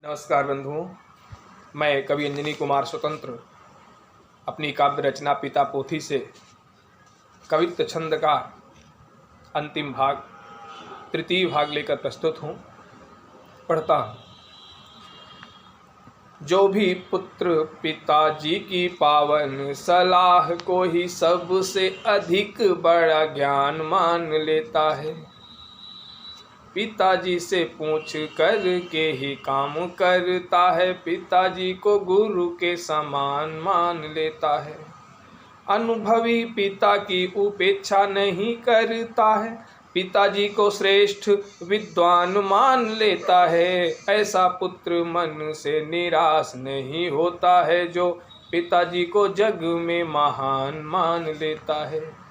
नमस्कार बंधुओं, मैं कवि अंजनी कुमार स्वतंत्र अपनी काव्य रचना पिता पोथी से कवित्व छंद का अंतिम भाग तृतीय भाग लेकर प्रस्तुत हूँ। पढ़ता हूँ। जो भी पुत्र पिताजी की पावन सलाह को ही सबसे अधिक बड़ा ज्ञान मान लेता है। पिताजी से पूछ कर के ही काम करता है, पिताजी को गुरु के समान मान लेता है। अनुभवी पिता की उपेक्षा नहीं करता है, पिताजी को श्रेष्ठ विद्वान मान लेता है। ऐसा पुत्र मन से निराश नहीं होता है, जो पिताजी को जग में महान मान लेता है।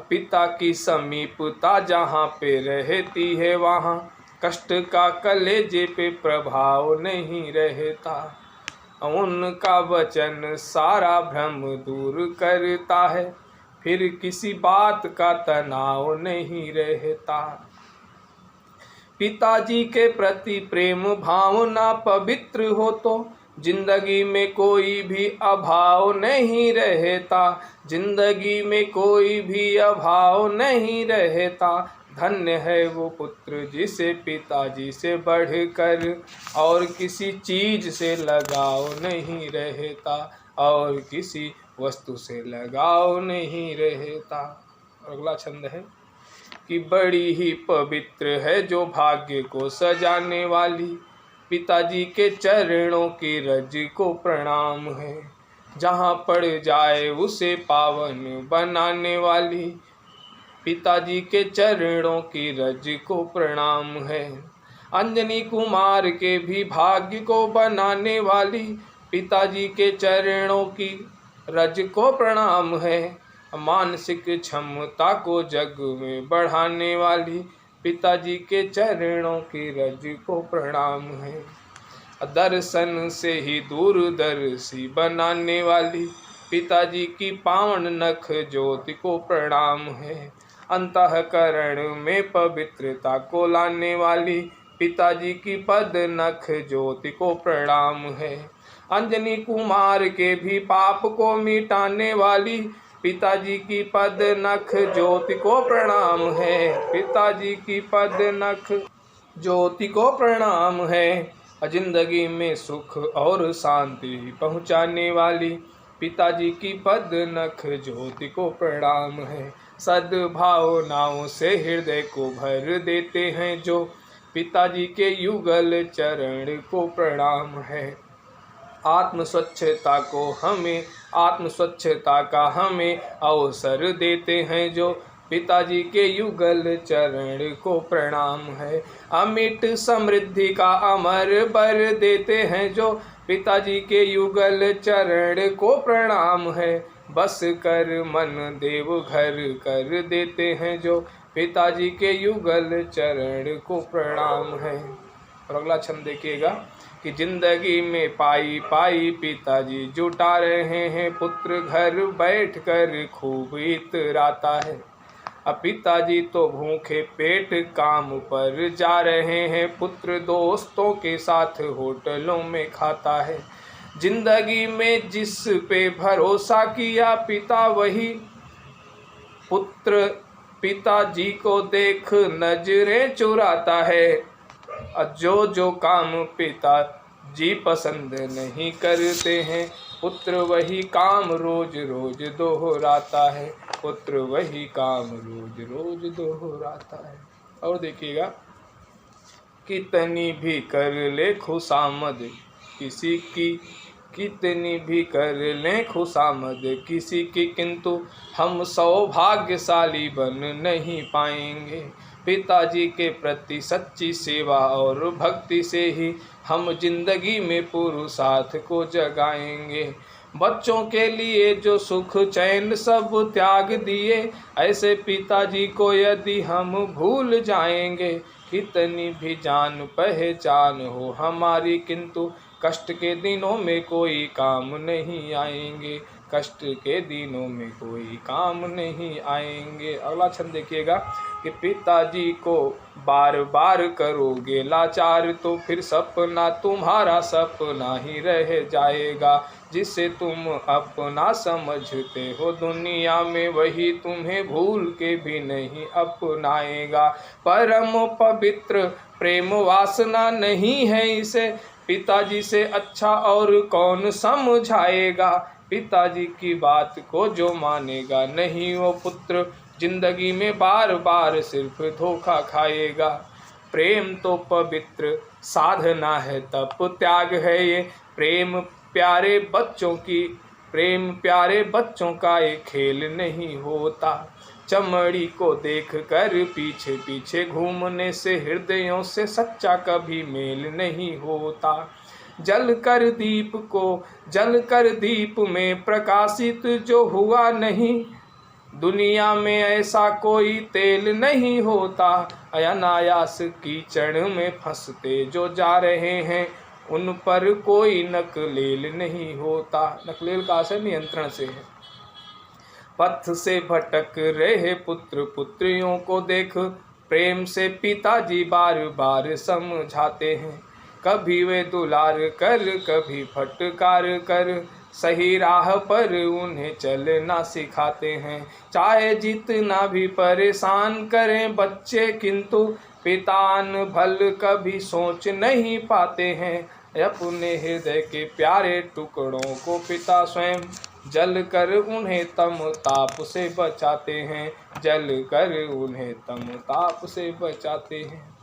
पिता की समीपता जहाँ पे रहती है, वहाँ कष्ट का कलेजे पे प्रभाव नहीं रहता। उनका वचन सारा भ्रम दूर करता है, फिर किसी बात का तनाव नहीं रहता। पिताजी के प्रति प्रेम भावना पवित्र हो तो जिंदगी में कोई भी अभाव नहीं रहता। जिंदगी में कोई भी अभाव नहीं रहता। धन्य है वो पुत्र जिसे पिताजी से बढ़कर और किसी चीज से लगाव नहीं रहता, और किसी वस्तु से लगाव नहीं रहता। अगला छंद है कि बड़ी ही पवित्र है जो भाग्य को सजाने वाली, पिताजी के चरणों की रज को प्रणाम है। जहाँ पड़ जाए उसे पावन बनाने वाली, पिताजी के चरणों की रज को प्रणाम है। अंजनी कुमार के भी भाग्य को बनाने वाली, पिताजी के चरणों की रज को प्रणाम है। मानसिक क्षमता को जग में बढ़ाने वाली, पिताजी के चरणों की रज को प्रणाम है। दर्शन से ही दूरदर्शी बनाने वाली, पिताजी की पावन नख ज्योति को प्रणाम है। अंतःकरण में पवित्रता को लाने वाली, पिताजी की पद नख ज्योति को प्रणाम है। अंजनी कुमार के भी पाप को मिटाने वाली, पिताजी की पद नख ज्योति को प्रणाम है। पिताजी की पद नख ज्योति को प्रणाम है। जिंदगी में सुख और शांति पहुँचाने वाली, पिताजी की पद नख ज्योति को प्रणाम है। सद्भावनाओं से हृदय को भर देते हैं जो, पिताजी के युगल चरण को प्रणाम है। आत्मस्वच्छता का हमें अवसर देते हैं जो, पिताजी के युगल चरण को प्रणाम है। अमिट समृद्धि का अमर बर देते हैं जो, पिताजी के युगल चरण को प्रणाम है। बस कर मन देव घर कर देते हैं जो, पिताजी के युगल चरण को प्रणाम है। और अगला छंद देखिएगा कि जिंदगी में पाई पाई पिताजी जुटा रहे हैं, पुत्र घर बैठ कर खूब इतराता है। अब पिताजी तो भूखे पेट काम पर जा रहे हैं, पुत्र दोस्तों के साथ होटलों में खाता है। जिंदगी में जिस पे भरोसा किया पिता, वही पुत्र पिताजी को देख नजरें चुराता है। जो काम पिताजी पसंद नहीं करते हैं, पुत्र वही काम रोज रोज दोहराता है। पुत्र वही काम रोज रोज दोहराता है। और देखिएगा, कितनी भी कर ले खुशामद किसी की, कितनी भी कर ले खुशामद किसी की, किंतु हम सौभाग्यशाली बन नहीं पाएंगे। पिताजी के प्रति सच्ची सेवा और भक्ति से ही हम जिंदगी में पुरुषार्थ को जगाएंगे। बच्चों के लिए जो सुख चैन सब त्याग दिए, ऐसे पिताजी को यदि हम भूल जाएंगे, कितनी भी जान पहचान हो हमारी, किंतु कष्ट के दिनों में कोई काम नहीं आएंगे। कष्ट के दिनों में कोई काम नहीं आएंगे। अगला छंद देखिएगा कि पिताजी को बार बार करोगे लाचार तो फिर सपना तुम्हारा सपना ही रह जाएगा। जिसे तुम अपना समझते हो दुनिया में वही तुम्हें भूल के भी नहीं अपनाएगा। परम पवित्र प्रेम वासना नहीं है इसे, पिताजी से अच्छा और कौन समझाएगा। पिताजी की बात को जो मानेगा नहीं वो पुत्र जिंदगी में बार बार सिर्फ धोखा खाएगा। प्रेम तो पवित्र साधना है, तप त्याग है ये। प्रेम प्यारे बच्चों का ये खेल नहीं होता। चमड़ी को देख कर पीछे पीछे घूमने से हृदयों से सच्चा कभी मेल नहीं होता। जल कर दीप में प्रकाशित जो हुआ नहीं, दुनिया में ऐसा कोई तेल नहीं होता। अनायास कीचड़ में फंसते जो जा रहे हैं उन पर कोई नकलेल नहीं होता। नकलेल का असर नियंत्रण से है। पथ से भटक रहे पुत्र पुत्रियों को देख प्रेम से पिताजी बार बार समझाते हैं। कभी वे दुलार कर कभी फटकार कर सही राह पर उन्हें चलना सिखाते हैं। चाहे जितना भी परेशान करें बच्चे किंतु पितान भल कभी सोच नहीं पाते हैं। अपने हृदय के प्यारे टुकड़ों को पिता स्वयं जल कर उन्हें तम ताप से बचाते हैं। जल कर उन्हें तम ताप से बचाते हैं।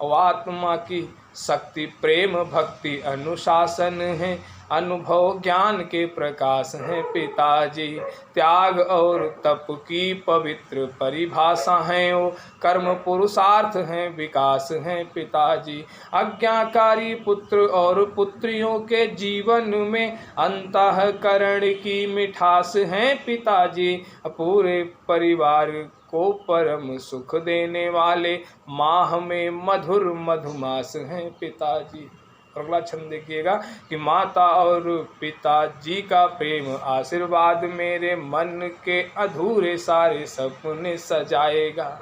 आत्मा की शक्ति प्रेम भक्ति अनुशासन है। अनुभव ज्ञान के प्रकाश हैं पिताजी। त्याग और तप की पवित्र परिभाषा हैं वो। कर्म पुरुषार्थ हैं विकास हैं पिताजी। आज्ञाकारी पुत्र और पुत्रियों के जीवन में अंतःकरण की मिठास हैं पिताजी। पूरे परिवार को परम सुख देने वाले माह में मधुर मधुमास हैं पिताजी। अगला छंद देखिएगा कि माता और पिताजी का प्रेम आशीर्वाद मेरे मन के अधूरे सारे सपने सजाएगा।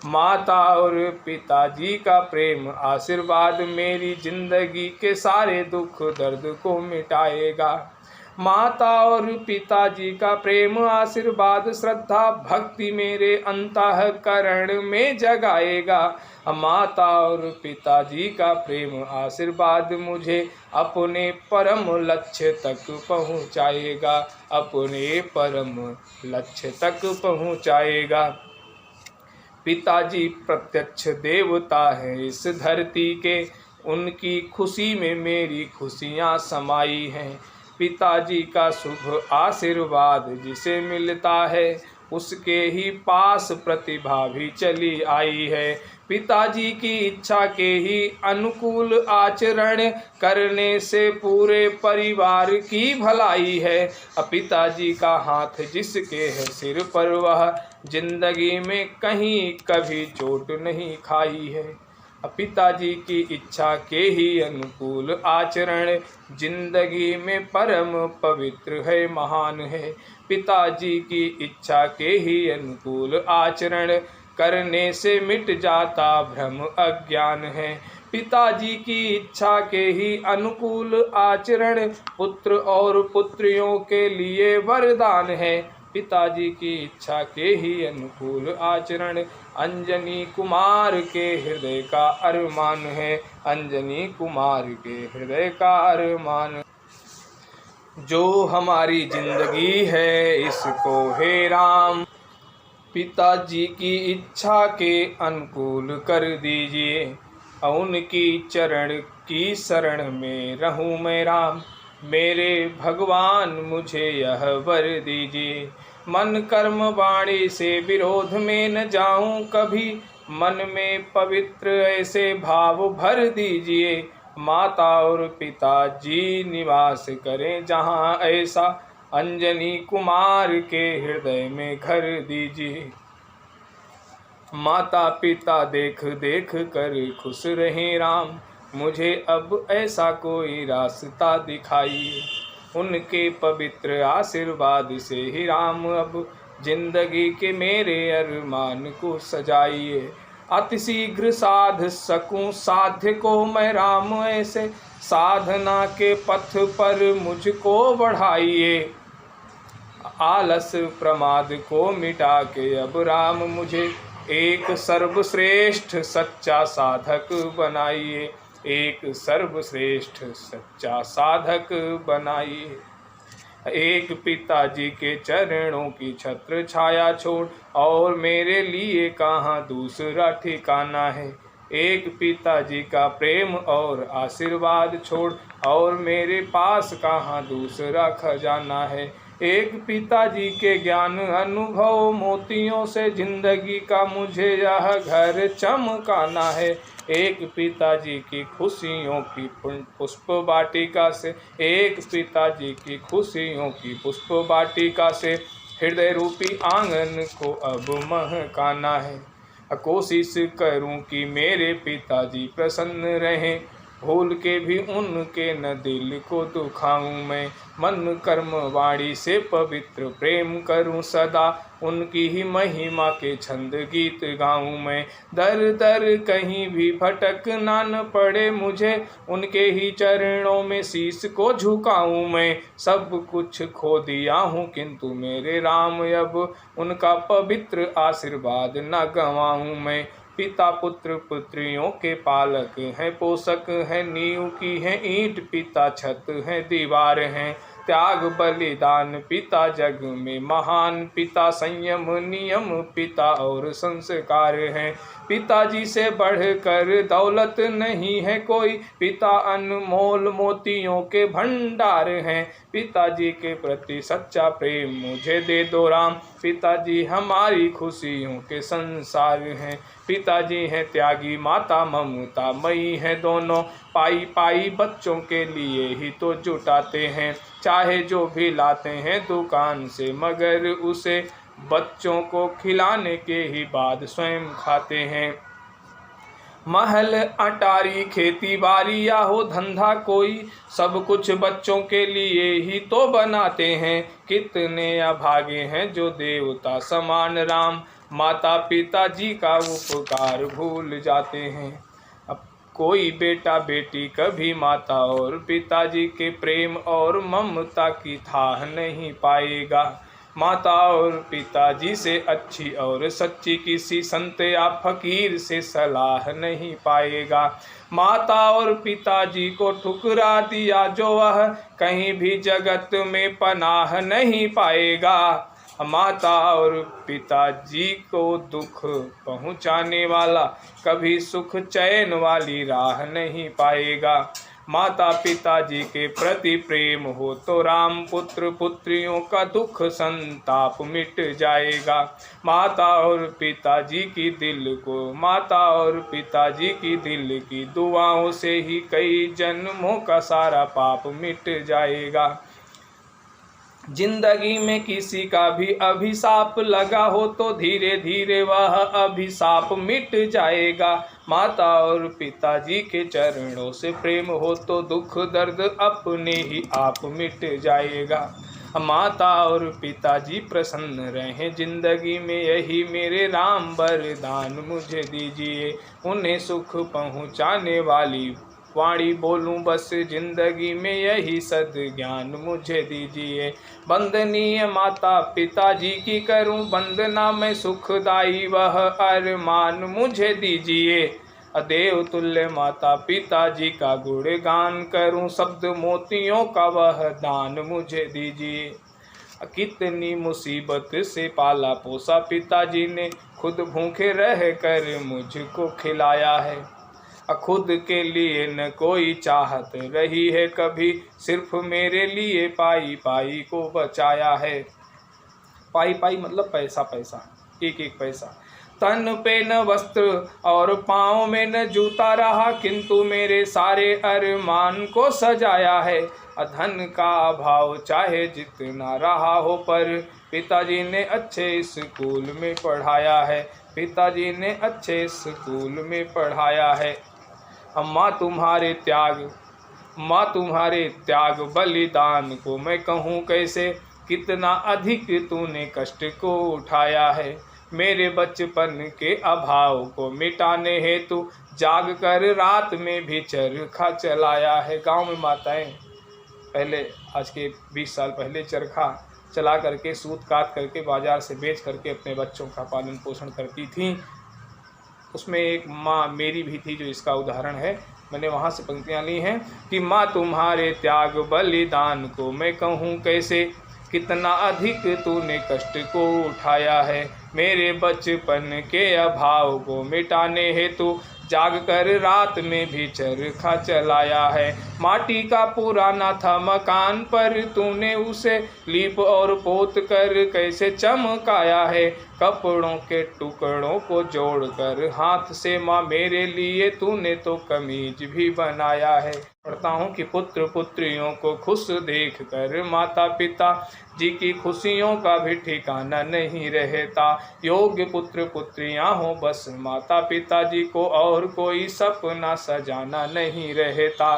माता और पिताजी का प्रेम आशीर्वाद मेरी जिंदगी के सारे दुख दर्द को मिटाएगा। माता और पिताजी का प्रेम आशीर्वाद श्रद्धा भक्ति मेरे अंतःकरण में जगाएगा। माता और पिताजी का प्रेम आशीर्वाद मुझे अपने परम लक्ष्य तक पहुँचाएगा। अपने परम लक्ष्य तक पहुँचाएगा। पिताजी प्रत्यक्ष देवता हैं इस धरती के, उनकी खुशी में मेरी खुशियाँ समाई हैं। पिताजी का शुभ आशीर्वाद जिसे मिलता है उसके ही पास प्रतिभा भी चली आई है। पिताजी की इच्छा के ही अनुकूल आचरण करने से पूरे परिवार की भलाई है। पिताजी का हाथ जिसके है सिर पर वह जिंदगी में कहीं कभी चोट नहीं खाई है। पिताजी की इच्छा के ही अनुकूल आचरण जिंदगी में परम पवित्र है महान है। पिताजी की इच्छा के ही अनुकूल आचरण करने से मिट जाता भ्रम अज्ञान है। पिताजी की इच्छा के ही अनुकूल आचरण पुत्र और पुत्रियों के लिए वरदान है। पिताजी की इच्छा के ही अनुकूल आचरण अंजनी कुमार के हृदय का अरमान है। अंजनी कुमार के हृदय का अरमान। जो हमारी जिंदगी है इसको हे राम पिताजी की इच्छा के अनुकूल कर दीजिए। उनकी चरण की शरण में रहूं मैं राम। मेरे भगवान मुझे यह वर दीजिए। मन कर्म वाणी से विरोध में न जाऊं कभी। मन में पवित्र ऐसे भाव भर दीजिए। माता और पिताजी निवास करें जहां ऐसा अंजनी कुमार के हृदय में घर दीजिए। माता पिता देख देख कर खुश रहे राम। मुझे अब ऐसा कोई रास्ता दिखाइए। उनके पवित्र आशीर्वाद से ही राम अब जिंदगी के मेरे अरमान को सजाइए। अतिशीघ्र साध सकूं साध्य को मैं राम, ऐसे साधना के पथ पर मुझको बढ़ाइए। आलस प्रमाद को मिटा के अब राम मुझे एक सर्वश्रेष्ठ सच्चा साधक बनाइए। एक सर्वश्रेष्ठ सच्चा साधक बनाइए। एक पिताजी के चरणों की छत्र छाया छोड़ और मेरे लिए कहाँ दूसरा ठिकाना है। एक पिताजी का प्रेम और आशीर्वाद छोड़ और मेरे पास कहाँ दूसरा खजाना है। एक पिताजी के ज्ञान अनुभव मोतियों से जिंदगी का मुझे यह घर चमकाना है। एक पिताजी की खुशियों की पुष्प वाटिका से, एक पिताजी की खुशियों की पुष्प वाटिका से हृदय रूपी आंगन को अब महकाना है। कोशिश करूं कि मेरे पिताजी प्रसन्न रहें, भूल के भी उनके न दिल को दुखाऊं मैं। मन कर्म वाणी से पवित्र प्रेम करूं सदा, उनकी ही महिमा के छंद गीत गाऊं मैं। दर दर कहीं भी भटकना न पड़े मुझे, उनके ही चरणों में शीश को झुकाऊं मैं। सब कुछ खो दिया हूँ किंतु मेरे राम अब उनका पवित्र आशीर्वाद न गंवाऊं मैं। पिता पुत्र पुत्रियों के पालक हैं, पोषक हैं, नींव की हैं ईंट, पिता छत हैं, दीवार हैं। त्याग बलिदान पिता जग में महान, पिता संयम नियम पिता और संस्कार हैं। पिताजी से बढ़कर दौलत नहीं है कोई, पिता अनमोल मोतियों के भंडार हैं। पिताजी के प्रति सच्चा प्रेम मुझे दे दो राम, पिताजी हमारी खुशियों के संसार हैं। पिताजी हैं त्यागी, माता ममता मई है दोनों, पाई पाई बच्चों के लिए ही तो जुटाते हैं। चाहे जो भी लाते हैं दुकान से, मगर उसे बच्चों को खिलाने के ही बाद स्वयं खाते हैं। महल अटारी खेती बाड़ी या हो धंधा कोई, सब कुछ बच्चों के लिए ही तो बनाते हैं। कितने अभागे हैं जो देवता समान राम, माता पिता जी का उपकार भूल जाते हैं। अब कोई बेटा बेटी कभी माता और पिताजी के प्रेम और ममता की थाह नहीं पाएगा। माता और पिताजी से अच्छी और सच्ची किसी संत या फकीर से सलाह नहीं पाएगा। माता और पिताजी को ठुकरा दिया जो वह कहीं भी जगत में पनाह नहीं पाएगा। माता और पिताजी को दुख पहुँचाने वाला कभी सुख चैन वाली राह नहीं पाएगा। माता पिताजी के प्रति प्रेम हो तो राम पुत्र पुत्रियों का दुख संताप मिट जाएगा। माता और पिताजी की दिल की दुआओं से ही कई जन्मों का सारा पाप मिट जाएगा। जिंदगी में किसी का भी अभिशाप लगा हो तो धीरे धीरे वह अभिशाप मिट जाएगा। माता और पिताजी के चरणों से प्रेम हो तो दुख दर्द अपने ही आप मिट जाएगा। माता और पिताजी प्रसन्न रहें जिंदगी में, यही मेरे राम वरदान मुझे दीजिए। उन्हें सुख पहुँचाने वाली वाणी बोलूं बस जिंदगी में, यही सद्ज्ञान मुझे दीजिए। वंदनीय माता पिताजी की करूं वंदना मैं, सुखदाई वह अरमान मुझे दीजिए। अदेव तुल्य माता पिताजी का गुणगान करूं, शब्द मोतियों का वह दान मुझे दीजिए। कितनी मुसीबत से पाला पोसा पिताजी ने, खुद भूखे रह कर मुझको खिलाया है। खुद के लिए न कोई चाहत रही है कभी, सिर्फ मेरे लिए पाई पाई को बचाया है। पाई पाई मतलब पैसा पैसा, एक एक पैसा। तन पे न वस्त्र और पाँव में न जूता रहा, किंतु मेरे सारे अरमान को सजाया है। धन का अभाव चाहे जितना रहा हो, पर पिताजी ने अच्छे स्कूल में पढ़ाया है। पिताजी ने अच्छे स्कूल में पढ़ाया है। अम्मा तुम्हारे त्याग माँ तुम्हारे त्याग बलिदान को मैं कहूँ कैसे, कितना अधिक तूने कष्ट को उठाया है। मेरे बचपन के अभाव को मिटाने हेतु जाग कर रात में भी चरखा चलाया है। गांव में माताएं पहले, आज के 20 साल पहले, चरखा चला करके सूत काट करके बाजार से बेच करके अपने बच्चों का पालन पोषण करती थीं। उसमें एक माँ मेरी भी थी जो इसका उदाहरण है। मैंने वहाँ से पंक्तियाँ ली हैं कि माँ तुम्हारे त्याग बलिदान को मैं कहूँ कैसे, कितना अधिक तूने कष्ट को उठाया है। मेरे बचपन के अभाव को मिटाने हेतु जाग कर रात में भी चरखा चलाया है। माटी का पुराना था मकान पर तूने उसे लीप और पोत कर कैसे चमकाया है। कपड़ों के टुकड़ों को जोड़कर हाथ से माँ मेरे लिए तूने तो कमीज भी बनाया है। पढ़ता हूँ कि पुत्र पुत्रियों को खुश देख कर माता पिता जी की खुशियों का भी ठिकाना नहीं रहता। योग्य पुत्र पुत्रियां हो बस माता पिता जी को और कोई सपना सजाना नहीं रहता।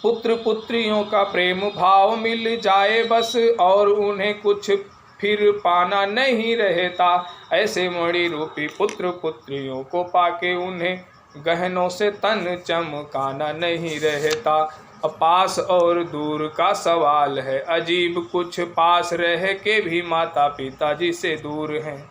पुत्र पुत्रियों का प्रेम भाव मिल जाए बस और उन्हें कुछ फिर पाना नहीं रहता। ऐसे मणि रूपी पुत्र पुत्रियों को पाके उन्हें गहनों से तन चमकाना नहीं रहता। पास और दूर का सवाल है, अजीब कुछ पास रह के भी माता पिताजी से दूर हैं।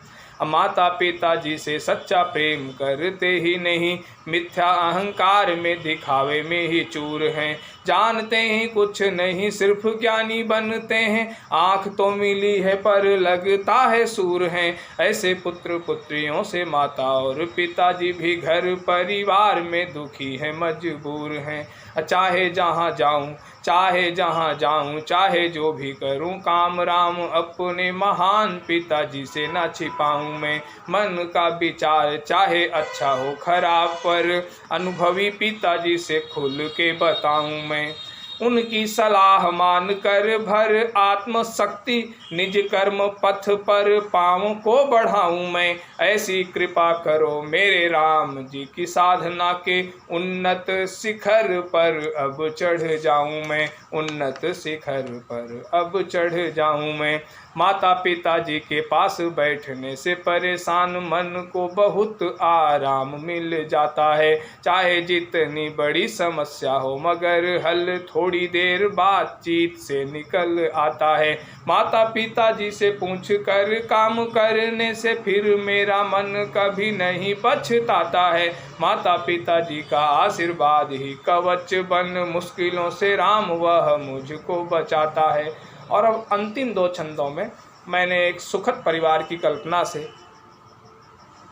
माता पिताजी से सच्चा प्रेम करते ही नहीं, मिथ्या अहंकार में दिखावे में ही चूर हैं। जानते ही कुछ नहीं सिर्फ ज्ञानी बनते हैं, आँख तो मिली है पर लगता है सूर हैं। ऐसे पुत्र पुत्रियों से माता और पिताजी भी घर परिवार में दुखी है मजबूर हैं। चाहे जहाँ जाऊँ चाहे जहाँ जाऊँ चाहे जो भी करूँ काम राम अपने महान पिताजी से ना छिपाऊँ मैं। मन का विचार चाहे अच्छा हो खराब पर अनुभवी पिताजी से खुल के बताऊँ मैं। उनकी सलाह मान कर भर आत्मशक्ति निज कर्म पथ पर पाँव को बढ़ाऊं मैं। ऐसी कृपा करो मेरे राम जी की साधना के उन्नत शिखर पर अब चढ़ जाऊं मैं। उन्नत शिखर पर अब चढ़ जाऊं मैं। माता पिताजी के पास बैठने से परेशान मन को बहुत आराम मिल जाता है। चाहे जितनी बड़ी समस्या हो मगर हल थोड़ी देर बातचीत से निकल आता है। माता पिताजी से पूछ कर काम करने से फिर मेरा मन कभी नहीं पछताता है। माता पिताजी का आशीर्वाद ही कवच बन मुश्किलों से राम वह मुझको बचाता है। और अब अंतिम 2 छंदों में मैंने एक सुखद परिवार की कल्पना से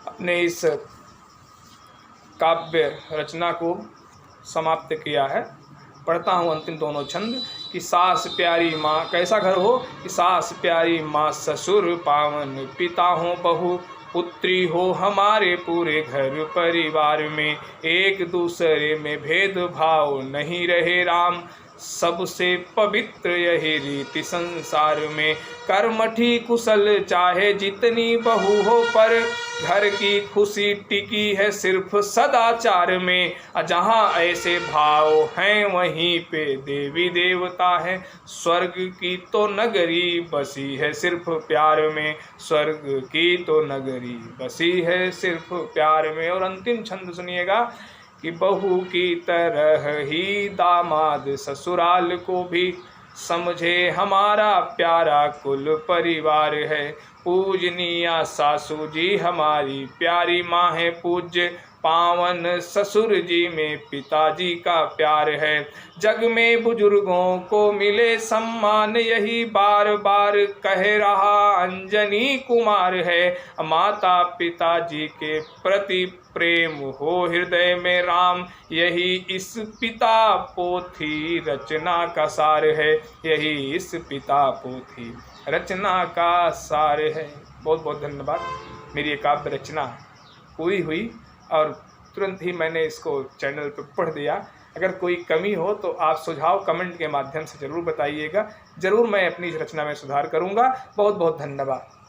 अपने इस काव्य रचना को समाप्त किया है। पढ़ता हूँ अंतिम दोनों छंद कि सास प्यारी माँ, कैसा घर हो कि सास प्यारी माँ, ससुर पावन पिता हो, बहू पुत्री हो हमारे पूरे घर परिवार में। एक दूसरे में भेदभाव नहीं रहे राम, सबसे पवित्र यही रीति संसार में। कर्मठी कुशल चाहे जितनी बहू हो पर घर की खुशी टिकी है सिर्फ सदाचार में। जहाँ ऐसे भाव हैं वहीं पे देवी देवता है, स्वर्ग की तो नगरी बसी है सिर्फ प्यार में। स्वर्ग की तो नगरी बसी है सिर्फ प्यार में। और अंतिम छंद सुनिएगा कि बहू की तरह ही दामाद ससुराल को भी समझे हमारा प्यारा कुल परिवार है। पूजनीया सासू जी हमारी प्यारी माँ है, पूज्य पावन ससुर जी में पिताजी का प्यार है। जग में बुजुर्गों को मिले सम्मान यही बार बार कह रहा अंजनी कुमार है। माता पिताजी के प्रति प्रेम हो हृदय में राम, यही इस पिता पोथी रचना का सार है। यही इस पिता पोथी रचना का सार है। बहुत बहुत धन्यवाद। मेरी ये काव्य रचना पूरी हुई और तुरंत ही मैंने इसको चैनल पर पढ़ दिया। अगर कोई कमी हो तो आप सुझाव कमेंट के माध्यम से ज़रूर बताइएगा। ज़रूर मैं अपनी इस रचना में सुधार करूँगा। बहुत बहुत धन्यवाद।